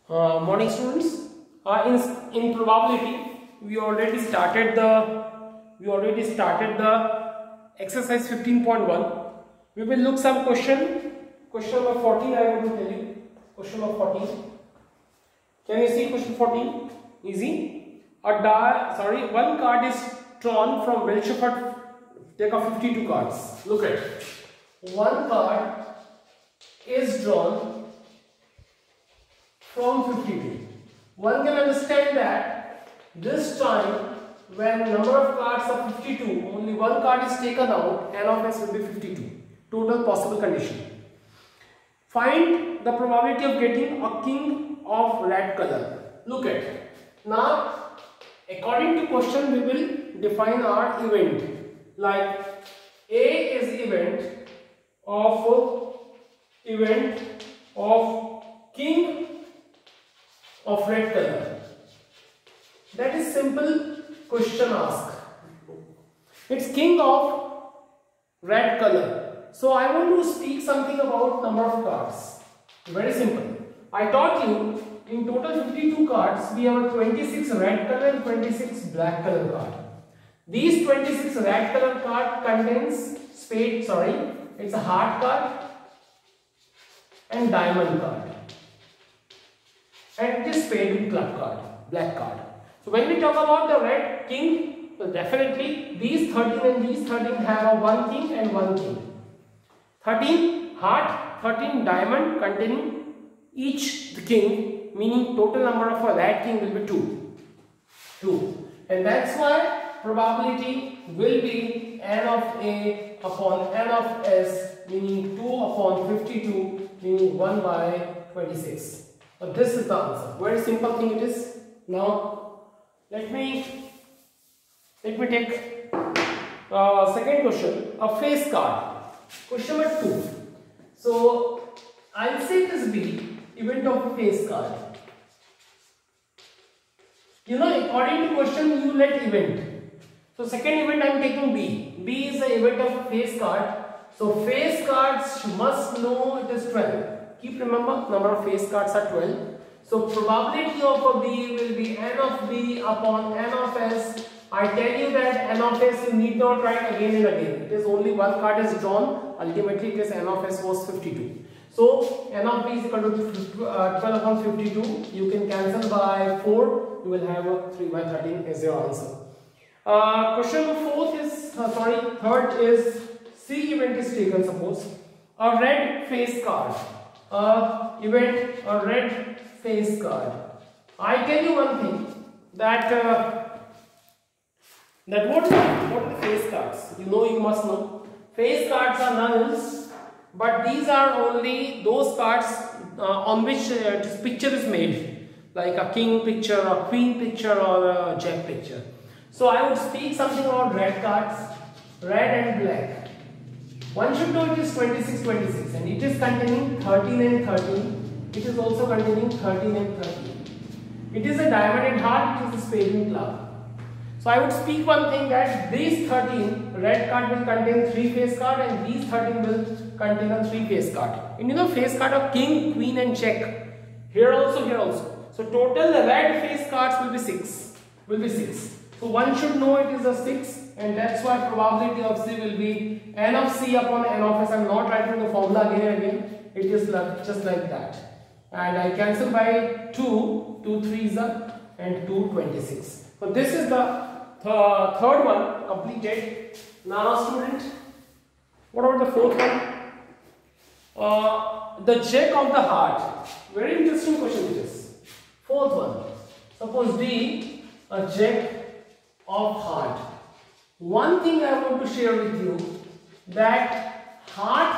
Morning students. In probability, we already started the exercise 15.1. We will look some question. Question number 14. I want to tell you. Question number 14. Can you see question 14? Easy. One card is drawn from Well Shepherd deck of 52 cards. Look at it. One card is drawn from 52. One can understand that this time when number of cards are 52, only one card is taken out, n of s will be 52. Total possible condition. Find the probability of getting a king of red color. Look at it. Now, according to question, we will define our event. Like A is event of king of red color. That is simple question ask. It's king of red color. So I want to speak something about number of cards. Very simple. I taught you in total 52 cards we have 26 red color and 26 black color card. These 26 red color card contains it's a heart card and diamond card. And it is spade with club card, black card. So when we talk about the red king, so definitely these 13 and these 13 have a one king and one king. 13 heart, 13 diamond containing each the king, meaning total number of a red king will be 2. And that's why probability will be n of a upon n of s, meaning 2 upon 52, meaning 1 by 26. But this is the answer. Very simple thing it is. Now let me take second question. A face card. Question number 2. So I'll say this B, event of a face card. You know, according to question you let event. So second event I am taking B. B is the event of a face card. So face cards must know it is 12. Keep remember number of face cards are 12. So probability of a B will be n of B upon n of S. I tell you that n of S you need not write again and again. It is only one card is drawn. Ultimately it is n of S was 52. So n of B is equal to 12 upon 52. You can cancel by 4. You will have a 3 by 13 as your answer. Question number third is C event is taken. Suppose a red face card. A red face card. I tell you one thing that what are the face cards? You must know. Face cards are nulls, but these are only those cards on which this picture is made, like a king picture, a queen picture, or a jack picture. So I would speak something about red cards, red and black. One should know it is 26, 26 and it is containing 13 and 13. It is also containing 13 and 13. It is a diamond and heart, it is a spade and club. So I would speak one thing that these 13 red card will contain 3 face card and these 13 will contain a 3 face card. And face card of king, queen and jack. Here also. So total the red face cards will be 6. So one should know it is a 6. And that's why probability of C will be n of C upon n of S. I am not writing the formula again and again. It is just like that. And I cancel by 2 3s are and 2 26. So this is the third one completed. Now student, what about the fourth one? The jack of the heart. Very interesting question it is. Fourth one. Suppose D, a jack of heart. One thing I want to share with you, that heart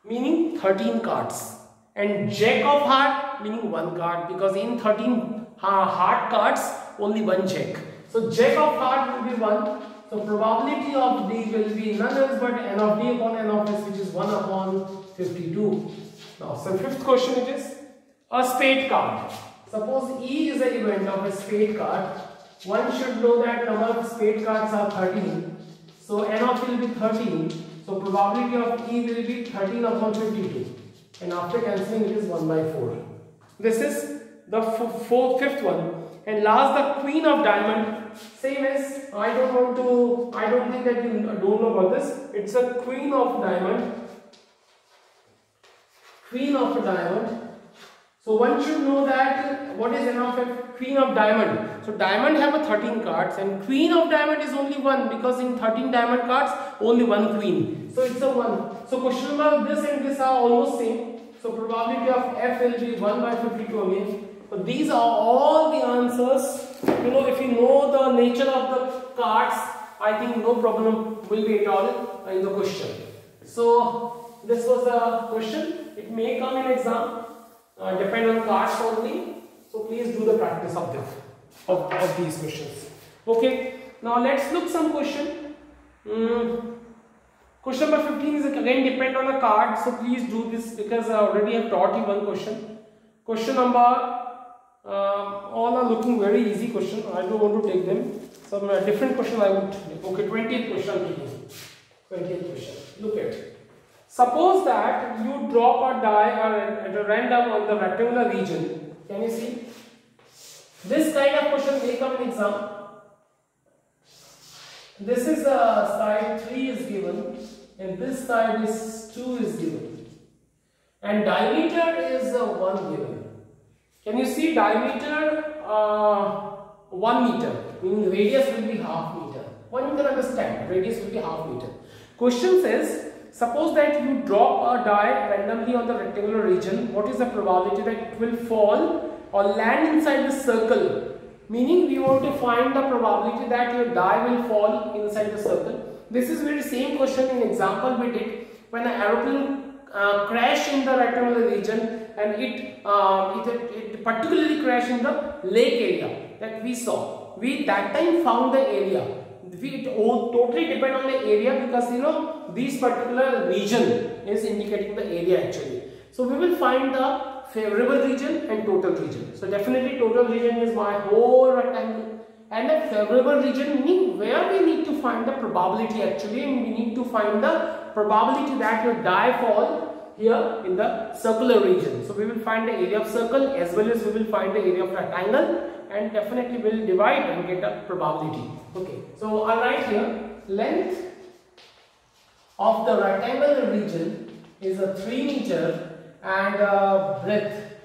meaning 13 cards and jack of heart meaning 1 card, because in 13 heart cards only 1 jack. So jack of heart will be 1. So probability of D will be none else but n of D upon n of S, which is 1 upon 52. Now so fifth question it is a spade card. Suppose E is the event of a spade card. One should know that number of spade cards are 13. So n of E will be 13. So probability of E will be 13 upon 52. And after cancelling it is 1 by 4. This is the fifth one, and last the queen of diamond. Same as, I don't think that you don't know about this. It's a queen of diamond. Queen of a diamond. So one should know that what is n of a queen of diamond. So diamond have a 13 cards and queen of diamond is only one, because in 13 diamond cards only one queen. So it's a 1. So question number this and this are almost same. So probability of F will be 1 by 52 again. So these are all the answers. You know, if you know the nature of the cards, I think no problem will be at all in the question. So this was the question. It may come in exam, depend on cards only. So please do the practice of this, of these questions. Okay. Now let's look some question. Question number 15 is again depend on the card. So please do this, because I already have taught you one question. Question number all are looking very easy question. I don't want to take them. Some different question I would take. Okay, 20th question. 20th question. Look at. Suppose that you drop a die at a random on the rectangular region. Can you see? This kind of question may come in exam. This is side 3 is given and this side is 2 is given. And diameter is 1 given. Can you see diameter 1 meter, meaning radius will be half meter. One you can understand, radius will be half meter. Question says, suppose that you drop a die randomly on the rectangular region, what is the probability that it will fall or land inside the circle? Meaning we want to find the probability that your die will fall inside the circle. This is very same question in example we did when an aeroplane crashed in the rectangular region, and it particularly crashed in the lake area that we saw. We that time found the area. It totally depend on the area, because you know this particular region is indicating the area actually. So we will find the favorable region and total region. So definitely total region is my whole rectangle, and the favorable region meaning where we need to find the probability actually, and we need to find the probability that your die fall here in the circular region. So we will find the area of circle as well as we will find the area of rectangle, and definitely we will divide and get a probability. Okay, so I'll write here length of the rectangular region is a 3 meter and breadth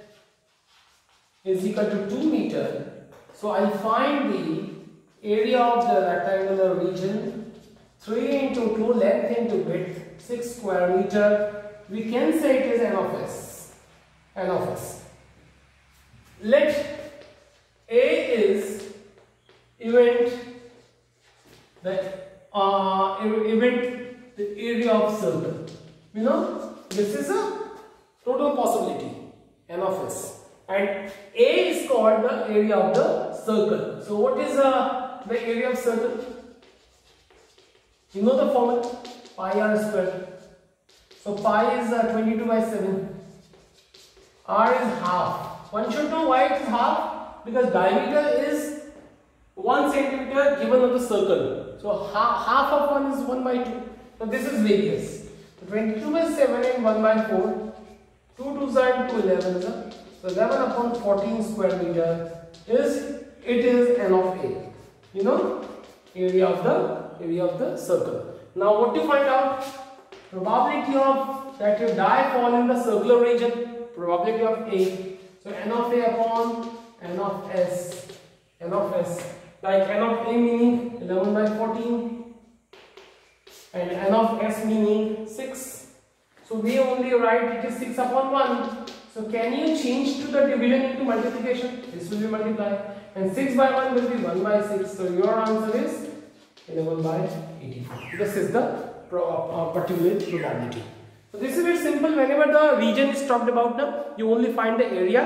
is equal to 2 meter. So I'll find the area of the rectangular region, 3 into 2, length into width, 6 square meter. We can say it is n of s. N of s. Let A is event the area of circle. You know, this is a total possibility, n of s, and A is called the area of the circle. So what is the area of circle? You know the formula, pi r square. So pi is 22 by 7. R is half. One should know why it is half, because diameter is 1 centimeter given on the circle. So half of 1 is 1 by 2. So this is radius. So 22 by 7 and 1 by 4. 2 2s are 2 11s. So 11 upon 14 square meter is n of A. You know, area of the circle. Now what to find out? Probability of that your die fall in the circular region. Probability of A. So n of A upon n of S. N of S. Like n of A meaning 11 by 14 and n of S meaning 6. So we only write it is 6 upon 1. So can you change to the division into multiplication? This will be multiplied, and 6 by 1 will be 1 by 6. So your answer is 11 by 84. This is the particular probability. So this is very simple. Whenever the region is talked about now, you only find the area,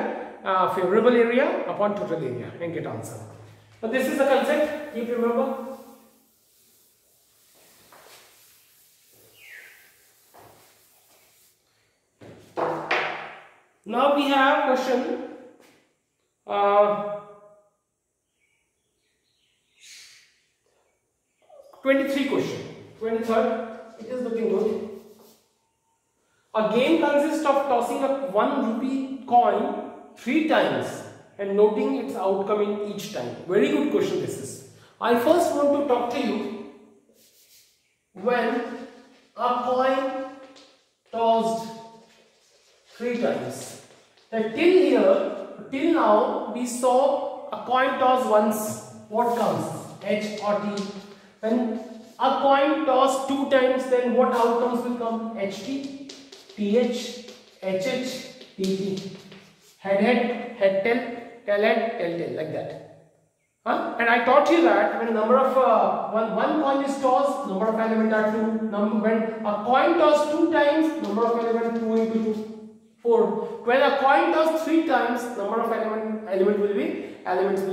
favorable area upon total area and get answer. So this is the concept. Keep remember. Now we have question 23 question. 23rd. It is looking good. A game consists of tossing a 1 rupee coin 3 times and noting its outcome in each time. Very good question this is. I first want to talk to you when a coin tossed 3 times. That till now we saw a coin toss once. What comes? H or T. When a coin tossed 2 times, then what outcomes will come? HT, TH, HH, TT. Head head, head tail, tail head, tail tail, like that. And I taught you that when number of one coin is tossed, number of elements are 2. When a coin tossed 2 times, number of elements 2 into 2, 4. When a coin tossed 3 times, number of elements will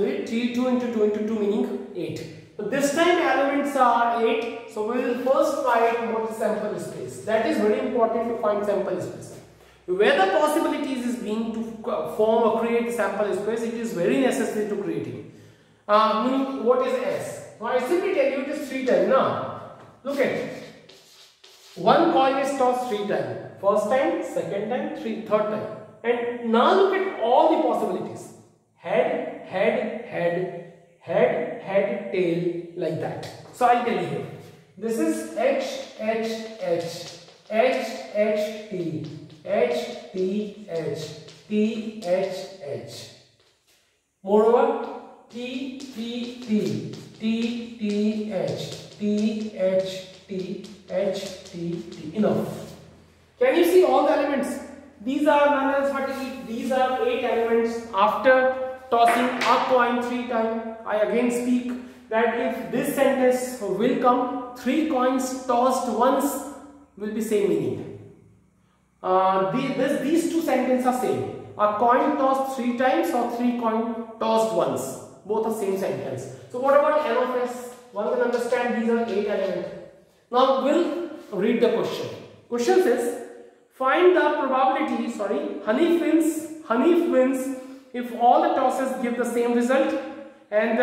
be 2 into 2 into 2, meaning 8. So this time elements are 8. So we will first find what is sample space. That is very important to find sample space. Where the possibilities is being to form or create sample space, it is very necessary to creating. Meaning what is S? Now I simply tell you it is 3 times. Now look at it. One coin is tossed 3 times. First time, second time, third time. And now look at all the possibilities. Head, head, head, head, head, tail, like that. So I'll tell you here. This is H, H, H, H, H, T, H, T, H, T, H, H. Moreover, T, T, T, T, T, H, T, H, T, H, T, T. Enough. Can you see all the elements? These are none else but these are 8 elements. After tossing a coin 3 times, I again speak that if this sentence will come, 3 coins tossed once will be same meaning. These 2 sentences are same. A coin tossed 3 times or 3 coin tossed once. Both are same sentence. So what about N of S? One can understand these are 8 elements. Now we'll read the question. Question says, find the probability, Hanif wins if all the tosses give the same result and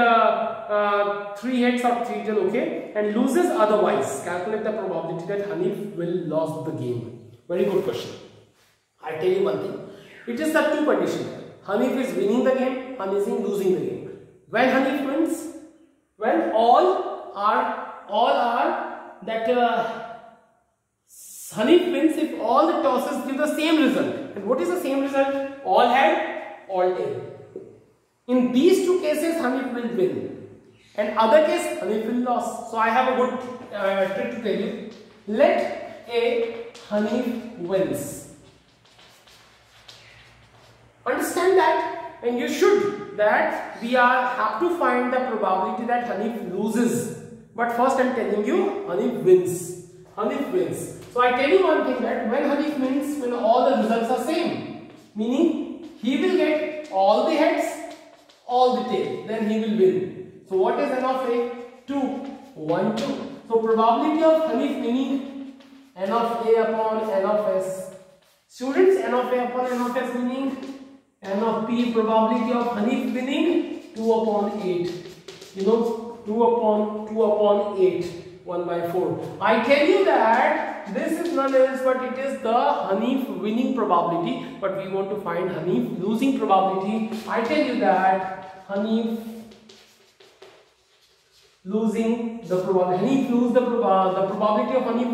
3 heads or 3 tails, okay, and loses otherwise. Calculate the probability that Hanif will lose the game. Very good question. I tell you one thing. It is the 2 conditions. Hanif is winning the game, Hanif is losing the game. When Hanif wins, when all are that Hanif wins if all the tosses give the same result. And what is the same result? All head, all tail. In these 2 cases, Hanif will win. And other case, Hanif will lose. So I have a good trick to tell you. Let A Hanif wins. Understand that? And you should that we have to find the probability that Hanif loses. But first I am telling you Hanif wins. Hanif wins. So I tell you one thing that when Hanif wins, when all the results are same, meaning he will get all the heads, all the tail, then he will win. So what is N of A? 2. 1, 2. So probability of Hanif winning, N of A upon N of S. Students, N of A upon N of S meaning N of P, probability of Hanif winning 2 upon 8. You know, 2 upon 8, 1 by 4. I tell you that this is none else but it is the Hanif winning probability, but we want to find Hanif losing probability. I tell you that Hanif losing the probability. Hanif lose the probability of Hanif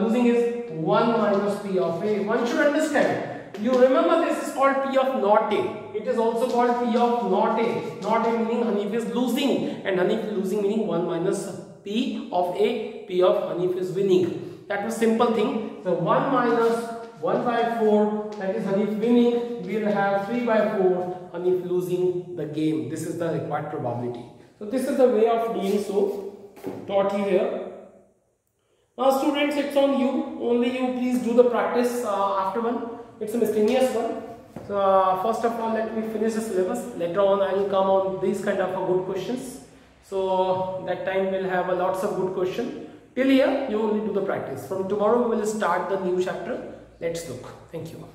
losing is 1 minus P of A. One should understand. You remember this is called P of not A. It is also called P of not A. Not A meaning Hanif is losing, and Hanif losing meaning 1 minus P of A. P of Hanif is winning. That was simple thing. So 1 minus 1 by 4, that is Hanif winning. We will have 3 by 4, Hanif losing the game. This is the required probability. So this is the way of doing so. Taught you here. Now students, it's on you. Only you please do the practice after one. It's a miscellaneous one. So first of all, let me finish the syllabus. Later on, I will come on these kind of good questions. So that time we'll have lots of good questions. Till here, you only do the practice. From tomorrow, we will start the new chapter. Let's look. Thank you.